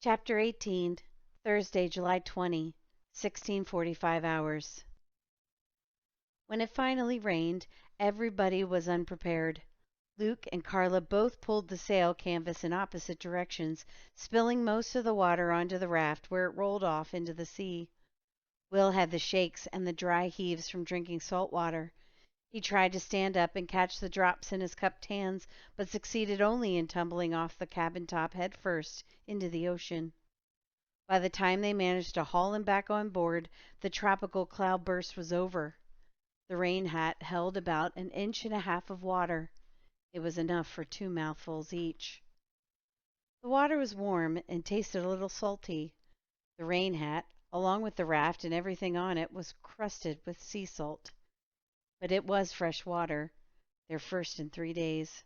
Chapter 18, Thursday, July 20, 16:45 hours. When it finally rained, everybody was unprepared. Luke and Carla both pulled the sail canvas in opposite directions, spilling most of the water onto the raft where it rolled off into the sea. Will had the shakes and the dry heaves from drinking salt water. He tried to stand up and catch the drops in his cupped hands, but succeeded only in tumbling off the cabin top head first into the ocean. By the time they managed to haul him back on board, the tropical cloudburst was over. The rain hat held about an inch and a half of water. It was enough for two mouthfuls each. The water was warm and tasted a little salty. The rain hat, along with the raft and everything on it, was crusted with sea salt. But it was fresh water, their first in 3 days.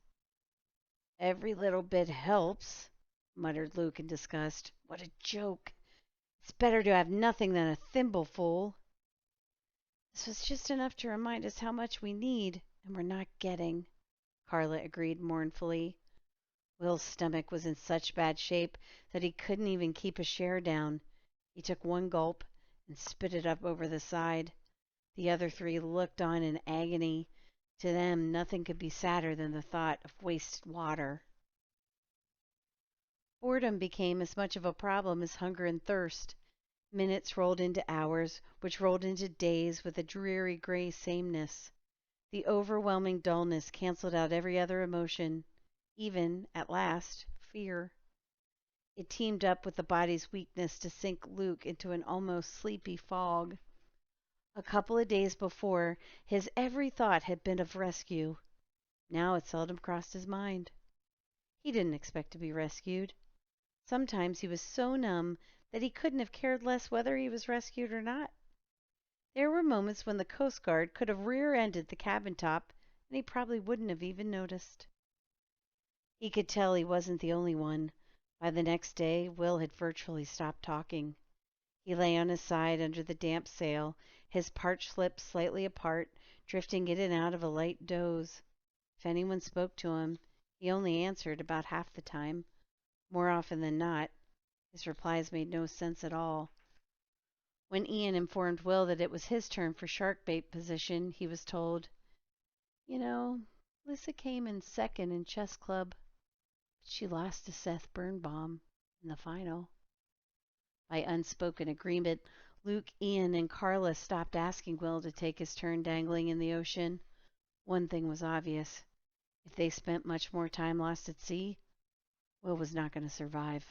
Every little bit helps, muttered Luke in disgust. What a joke! It's better to have nothing than a thimbleful. This was just enough to remind us how much we need, and we're not getting, Carla agreed mournfully. Will's stomach was in such bad shape that he couldn't even keep a share down. He took one gulp and spit it up over the side. The other three looked on in agony. To them, nothing could be sadder than the thought of wasted water. Boredom became as much of a problem as hunger and thirst. Minutes rolled into hours, which rolled into days with a dreary gray sameness. The overwhelming dullness canceled out every other emotion, even, at last, fear. It teamed up with the body's weakness to sink Luke into an almost sleepy fog. A couple of days before, his every thought had been of rescue. Now it seldom crossed his mind. He didn't expect to be rescued. Sometimes he was so numb that he couldn't have cared less whether he was rescued or not. There were moments when the Coast Guard could have rear-ended the cabin top, and he probably wouldn't have even noticed. He could tell he wasn't the only one. By the next day, Will had virtually stopped talking. He lay on his side under the damp sail, his parched lips slightly apart, drifting in and out of a light doze. If anyone spoke to him, he only answered about half the time. More often than not, his replies made no sense at all. When Ian informed Will that it was his turn for shark bait position, he was told, "You know, Lissa came in second in chess club, but she lost to Seth Birnbaum in the final." By unspoken agreement, Luke, Ian, and Carla stopped asking Will to take his turn dangling in the ocean. One thing was obvious. If they spent much more time lost at sea, Will was not going to survive.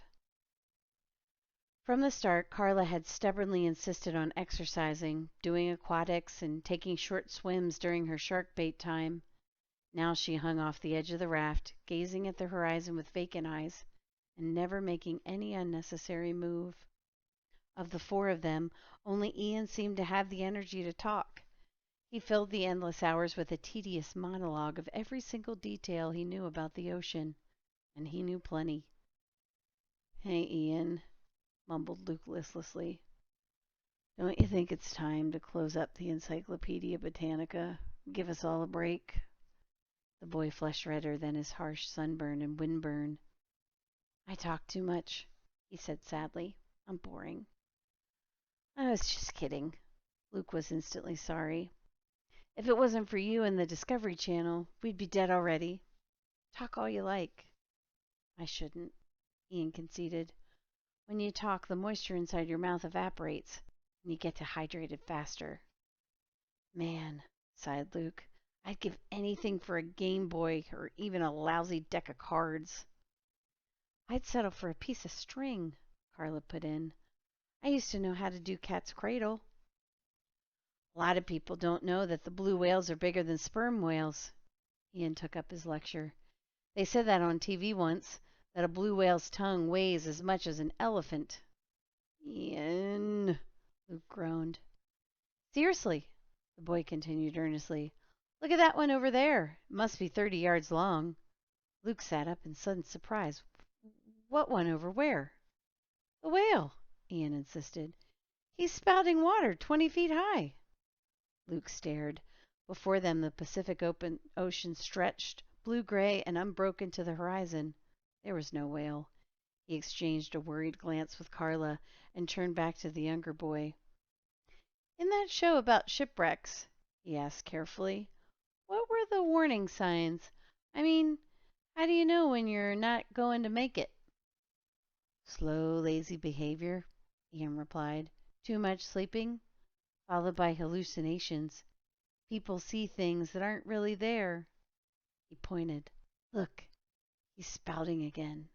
From the start, Carla had stubbornly insisted on exercising, doing aquatics, and taking short swims during her shark bait time. Now she hung off the edge of the raft, gazing at the horizon with vacant eyes, and never making any unnecessary move. Of the four of them, only Ian seemed to have the energy to talk. He filled the endless hours with a tedious monologue of every single detail he knew about the ocean, and he knew plenty. "Hey, Ian," mumbled Luke listlessly. "Don't you think it's time to close up the Encyclopedia Britannica? Give us all a break?" The boy flushed redder than his harsh sunburn and windburn. "I talk too much," he said sadly. "I'm boring." "I was just kidding." Luke was instantly sorry. "If it wasn't for you and the Discovery Channel, we'd be dead already. Talk all you like." "I shouldn't," Ian conceded. "When you talk, the moisture inside your mouth evaporates, and you get dehydrated faster." "Man," sighed Luke, "I'd give anything for a Game Boy or even a lousy deck of cards." "I'd settle for a piece of string," Carla put in. "I used to know how to do cat's cradle." "A lot of people don't know that the blue whales are bigger than sperm whales." Ian took up his lecture. "They said that on TV once, that a blue whale's tongue weighs as much as an elephant." "Ian," Luke groaned. "Seriously," the boy continued earnestly. "Look at that one over there. It must be 30 yards long." Luke sat up in sudden surprise. "What one over where?" "The whale," Ian insisted. "He's spouting water 20 feet high." Luke stared. Before them the Pacific Ocean stretched, blue-gray and unbroken to the horizon. There was no whale. He exchanged a worried glance with Carla and turned back to the younger boy. In that show about shipwrecks, he asked carefully, what were the warning signs? I mean, how do you know when you're not going to make it? Slow, lazy behavior, Ian replied. Too much sleeping, followed by hallucinations. People see things that aren't really there. He pointed. Look, he's spouting again.